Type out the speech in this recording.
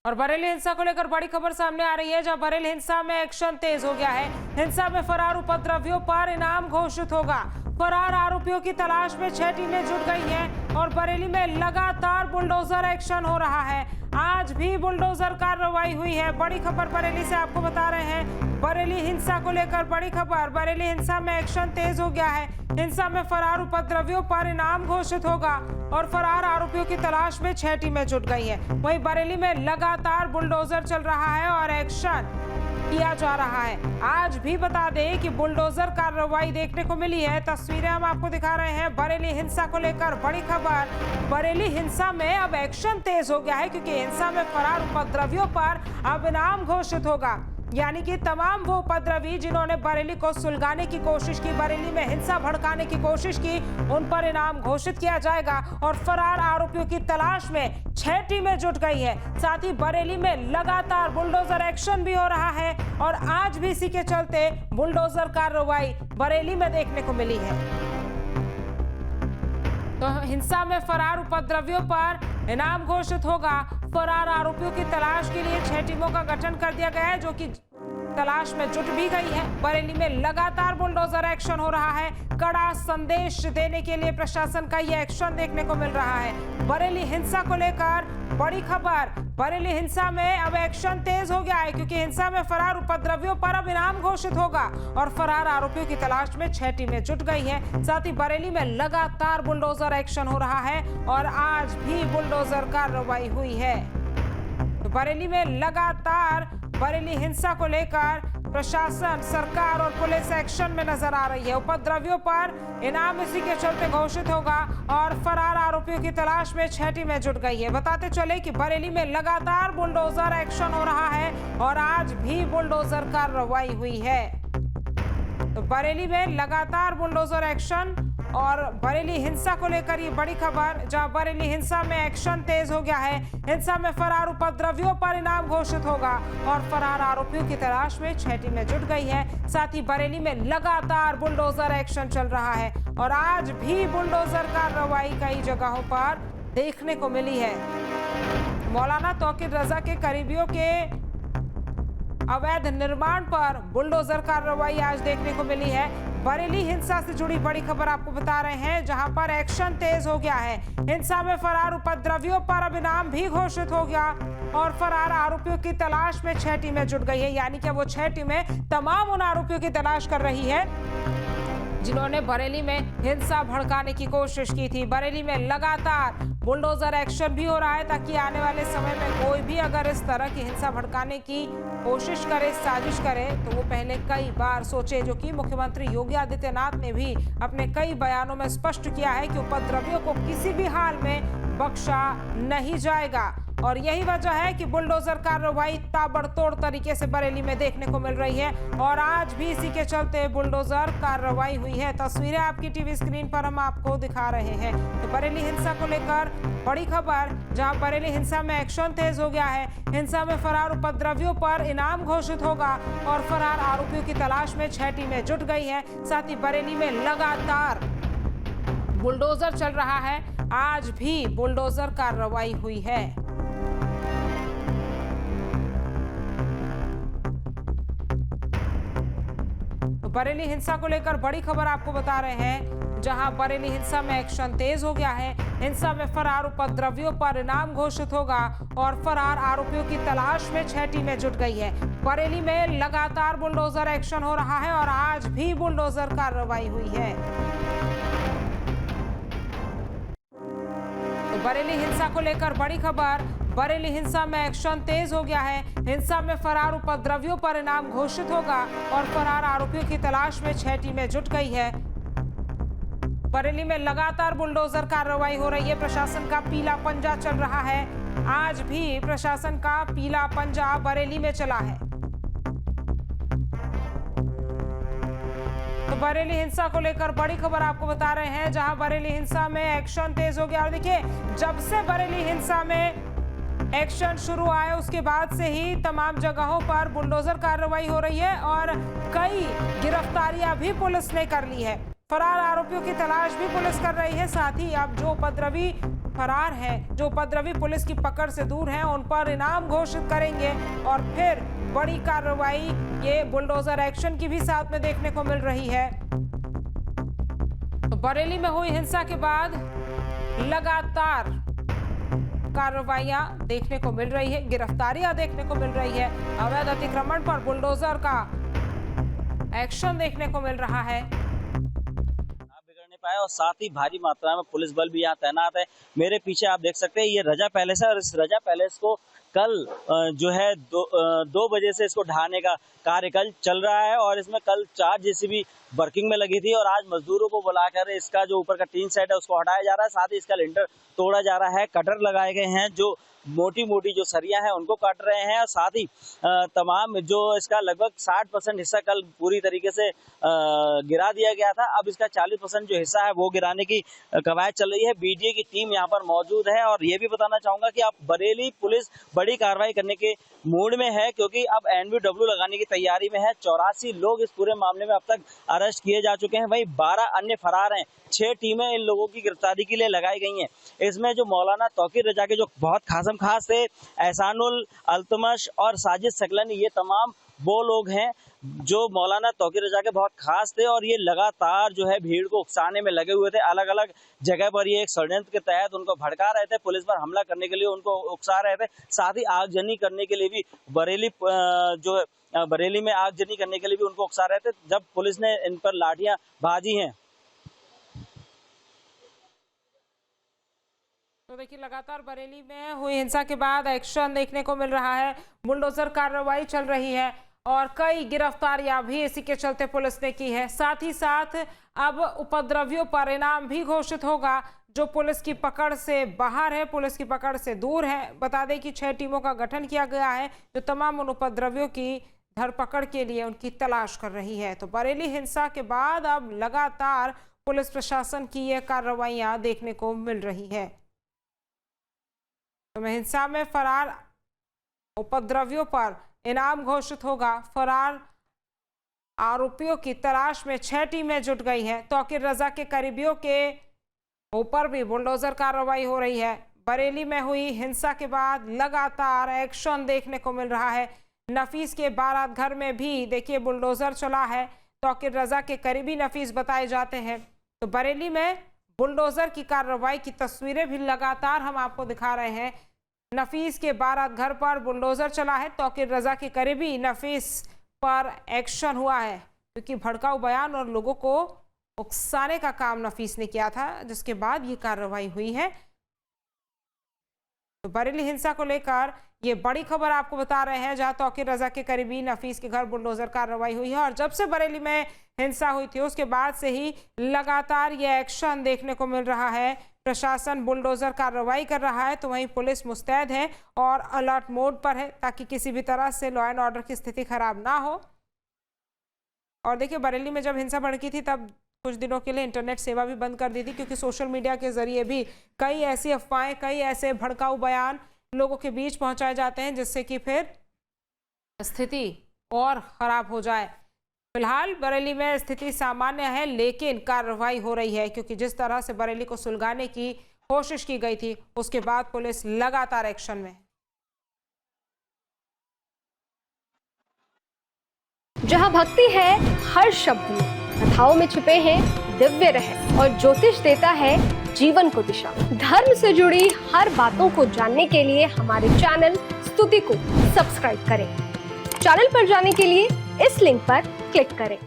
और बरेली हिंसा को लेकर बड़ी खबर सामने आ रही है, जहां बरेली हिंसा में एक्शन तेज हो गया है। हिंसा में फरार उपद्रवियों पर इनाम घोषित होगा। फरार आरोपियों की तलाश में 6 टीमें जुट गई हैं और बरेली में लगातार बुलडोजर एक्शन हो रहा है। आज भी बुलडोजर कार्रवाई हुई है। बड़ी खबर बरेली से आपको बता रहे हैं। बरेली हिंसा को लेकर बड़ी खबर, बरेली हिंसा में एक्शन तेज हो गया है। हिंसा में फरार उपद्रवियों पर इनाम घोषित होगा और फरार आरोपियों की तलाश में 6 टीमें जुट गई हैं। वहीं बरेली में लगातार बुलडोजर चल रहा है और एक्शन किया जा रहा है। आज भी बता दें कि बुलडोजर कार्रवाई देखने को मिली है। तस्वीरें हम आपको दिखा रहे हैं। बरेली हिंसा को लेकर बड़ी खबर, बरेली हिंसा में अब एक्शन तेज हो गया है, क्योंकि हिंसा में फरार उपद्रवियों पर अब इनाम घोषित होगा। यानी कि तमाम वो उपद्रवी जिन्होंने बरेली को सुलगाने की कोशिश की, बरेली में हिंसा भड़काने की कोशिश की, उन पर इनाम घोषित किया जाएगा। और फरार आरोपियों की तलाश में 6 टीमें जुट गई है। साथ ही बरेली में लगातार बुलडोजर एक्शन भी हो रहा है और आज भी इसी के चलते बुलडोजर कार्रवाई बरेली में देखने को मिली है। तो हिंसा में फरार उपद्रवियों पर इनाम घोषित होगा। फरार आरोपियों की तलाश के लिए 6 टीमों का गठन कर दिया गया है, जो कि तलाश में जुट भी गई है। बरेली में लगातार बुलडोजर एक्शन हो रहा है। कड़ा संदेश देने के लिए प्रशासन का यह एक्शन देखने को मिल रहा है। बरेली हिंसा को लेकर बड़ी खबर, बरेली हिंसा में अब एक्शन तेज हो गया है, क्योंकि हिंसा में फरार उपद्रवियों पर अब इनाम घोषित होगा और फरार आरोपियों की तलाश में 6 टीमें जुट गई है। साथ ही बरेली में लगातार बुलडोजर एक्शन हो रहा है और आज भी बुलडोजर कार्रवाई हुई है। तो बरेली में लगातार बरेली हिंसा को लेकर प्रशासन, सरकार और पुलिस एक्शन में नजर आ रही है। उपद्रवियों पर इनाम इसी के चलते घोषित होगा और फरार आरोपियों की तलाश में 6 टीमें जुट गई है। बताते चले कि बरेली में लगातार बुलडोजर एक्शन हो रहा है और आज भी बुलडोजर कार्रवाई हुई है। तो बरेली में लगातार बुलडोजर एक्शन और बरेली हिंसा को लेकर ये बड़ी खबर, जहां बरेली हिंसा में एक्शन तेज हो गया है। हिंसा में फरार उपद्रवियों पर इनाम घोषित होगा और फरार आरोपियों की तलाश में 6 टीमें जुट गई है। साथ ही बरेली में लगातार बुलडोजर एक्शन चल रहा है और आज भी बुलडोजर कार्रवाई कई जगहों पर देखने को मिली है। मौलाना तौकीर रजा के करीबियों के अवैध निर्माण पर बुलडोजर कार्रवाई आज देखने को मिली है। बरेली हिंसा से जुड़ी बड़ी खबर आपको बता रहे हैं, जहां पर एक्शन तेज हो गया है। हिंसा में फरार उपद्रवियों पर अब इनाम भी घोषित हो गया और फरार आरोपियों की तलाश में 6 टीमें जुट गई है। यानी कि वो 6 टीमें तमाम उन आरोपियों की तलाश कर रही है जिन्होंने बरेली में हिंसा भड़काने की कोशिश की थी। बरेली में लगातार बुलडोजर एक्शन भी हो रहा है, ताकि आने वाले समय में कोई भी अगर इस तरह की हिंसा भड़काने की कोशिश करे, साजिश करे, तो वो पहले कई बार सोचे, जो कि मुख्यमंत्री योगी आदित्यनाथ ने भी अपने कई बयानों में स्पष्ट किया है कि उपद्रवियों को किसी भी हाल में बख्शा नहीं जाएगा। और यही वजह है कि बुलडोजर कार्रवाई ताबड़तोड़ तरीके से बरेली में देखने को मिल रही है और आज भी इसी के चलते बुलडोजर कार्रवाई हुई है। तस्वीरें आपकी टीवी स्क्रीन पर हम आपको दिखा रहे हैं। तो बरेली हिंसा को लेकर बड़ी खबर, जहां बरेली हिंसा में एक्शन तेज हो गया है। हिंसा में फरार उपद्रवियों पर इनाम घोषित होगा और फरार आरोपियों की तलाश में 6 टीमें जुट गई है। साथ ही बरेली में लगातार बुलडोजर चल रहा है। आज भी बुलडोजर कार्रवाई हुई है। बरेली हिंसा को लेकर बड़ी खबर आपको बता रहे हैं, जहां बरेली हिंसा में एक्शन तेज हो गया है। हिंसा में फरार उपद्रवियों पर इनाम घोषित होगा और फरार आरोपियों की तलाश में 6 टीमें जुट गई है। बरेली में लगातार बुलडोजर एक्शन हो रहा है और आज भी बुलडोजर कार्रवाई हुई है। तो बरेली हिंसा को लेकर बड़ी खबर, बरेली हिंसा में एक्शन तेज हो गया है। हिंसा में फरार उपद्रवियों पर इनाम घोषित होगा और फरार आरोपियों की तलाश में 6 टीमें जुट गई है। बरेली में लगातार बुलडोजर कार्रवाई हो रही है। प्रशासन का पीला पंजा चल रहा है। आज भी प्रशासन का पीला पंजा बरेली में चला है। तो बरेली हिंसा को लेकर बड़ी खबर आपको बता रहे हैं, जहां बरेली हिंसा में एक्शन तेज हो गया। और देखिए, जब से बरेली हिंसा में एक्शन शुरू आया उसके बाद से ही तमाम जगहों पर बुलडोजर कार्रवाई हो रही है और कई गिरफ्तारियां भी पुलिस ने कर ली है। फरार आरोपियों की तलाश भी पुलिस कर रही है। साथ ही अब जो उपद्रवी फरार हैं, जो उपद्रवी पुलिस की पकड़ से दूर हैं, उन पर इनाम घोषित करेंगे और फिर बड़ी कार्रवाई ये बुलडोजर एक्शन की भी साथ में देखने को मिल रही है। तो बरेली में हुई हिंसा के बाद लगातार कार्रवाइयां देखने को मिल रही है, गिरफ्तारियां देखने को मिल रही है, अवैध अतिक्रमण पर बुलडोजर का एक्शन देखने को मिल रहा है। बिगड़ने पाए और साथ ही भारी मात्रा में पुलिस बल भी यहाँ तैनात है। मेरे पीछे आप देख सकते हैं ये रजा पैलेस है और इस रजा पैलेस को कल जो है 2 बजे से इसको ढहाने का कार्य कल चल रहा है और इसमें कल 4 जेसीबी वर्किंग में लगी थी और आज मजदूरों को बुलाकर इसका जो ऊपर का टीन सेट है उसको हटाया जा रहा है। साथ ही इसका लिंटर तोड़ा जा रहा है, कटर लगाए गए हैं, जो मोटी मोटी जो सरियां हैं उनको काट रहे हैं और साथ ही तमाम जो इसका लगभग 60% हिस्सा कल पूरी तरीके से गिरा दिया गया था। अब इसका 40% जो हिस्सा है वो गिराने की कवायद चल रही है। बीडीए की टीम यहाँ पर मौजूद है और ये भी बताना चाहूंगा कि अब बरेली पुलिस बड़ी कार्रवाई करने के मूड में है क्योंकि अब एनवीडब्ल्यू लगाने की तैयारी में है। 84 लोग इस पूरे मामले में अब तक अरेस्ट किए जा चुके हैं, वहीं 12 अन्य फरार हैं। 6 टीमें इन लोगों की गिरफ्तारी के लिए लगाई गई हैं। इसमें जो मौलाना तौकीर रजा के जो बहुत खास थे, एहसानुल, अल्तमश और साजिद सकलानी, ये तमाम वो लोग हैं जो मौलाना तौकीर रजा के बहुत खास थे और ये लगातार जो है भीड़ को उकसाने में लगे हुए थे। अलग अलग जगह पर ये एक षड्यंत्र के तहत उनको भड़का रहे थे, पुलिस पर हमला करने के लिए उनको उकसा रहे थे, साथ ही आगजनी करने के लिए भी बरेली में आगजनी करने के लिए भी उनको उकसा रहे थे। जब पुलिस ने इन पर लाठियां भाजी हैं तो देखिए लगातार बरेली में हुई हिंसा के बाद एक्शन देखने को मिल रहा है, बुलडोजर कार्रवाई चल रही है और कई गिरफ्तारियां भी इसी के चलते पुलिस ने की है। साथ ही साथ अब उपद्रवियों पर इनाम भी घोषित होगा जो पुलिस की पकड़ से बाहर है, पुलिस की पकड़ से दूर है। बता दें कि 6 टीमों का गठन किया गया है जो तमाम उन उपद्रवियों की धरपकड़ के लिए उनकी तलाश कर रही है। तो बरेली हिंसा के बाद अब लगातार पुलिस प्रशासन की यह कार्रवाइयां देखने को मिल रही है। तो हिंसा में फरार उपद्रवियों पर इनाम घोषित होगा। फरार आरोपियों की तलाश में 6 टीमें जुट गई हैं। तौकीर रजा के करीबियों के ऊपर भी बुलडोजर कार्रवाई हो रही है। बरेली में हुई हिंसा के बाद लगातार एक्शन देखने को मिल रहा है। नफीस के बारात घर में भी देखिए बुलडोजर चला है। तौकीर रजा के करीबी नफीस बताए जाते हैं। तो बरेली में बुलडोजर की कार्रवाई की तस्वीरें भी लगातार हम आपको दिखा रहे हैं। नफीस के बारात घर पर बुलडोजर चला है। तौकीर रजा के करीबी नफीस पर एक्शन हुआ है क्योंकि भड़काऊ बयान और लोगों को उकसाने का काम नफीस ने किया था, जिसके बाद ये कार्रवाई हुई है। तो बरेली हिंसा को लेकर ये बड़ी खबर आपको बता रहे हैं, जहां तौकीर रजा के करीबी नफीस के घर बुलडोजर कार्रवाई हुई है और जब से बरेली में हिंसा हुई थी उसके बाद से ही लगातार ये एक्शन देखने को मिल रहा है। प्रशासन बुलडोजर कार्रवाई कर रहा है तो वहीं पुलिस मुस्तैद है और अलर्ट मोड पर है ताकि किसी भी तरह से लॉ एंड ऑर्डर की स्थिति खराब ना हो। और देखिए बरेली में जब हिंसा भड़की थी तब कुछ दिनों के लिए इंटरनेट सेवा भी बंद कर दी थी क्योंकि सोशल मीडिया के जरिए भी कई ऐसी अफवाहें, कई ऐसे भड़काऊ बयान लोगों के बीच पहुंचाए जाते हैं जिससे कि फिर स्थिति और खराब हो जाए। फिलहाल बरेली में स्थिति सामान्य है लेकिन कार्रवाई हो रही है क्योंकि जिस तरह से बरेली को सुलगाने की कोशिश की गई थी उसके बाद पुलिस लगातार एक्शन में है। जहां भक्ति है हर शब्द में, कथाओं में छुपे हैं दिव्य रहस्य और ज्योतिष देता है जीवन को दिशा। धर्म से जुड़ी हर बातों को जानने के लिए हमारे चैनल स्तुति को सब्सक्राइब करें। चैनल पर जाने के लिए इस लिंक पर क्लिक करें।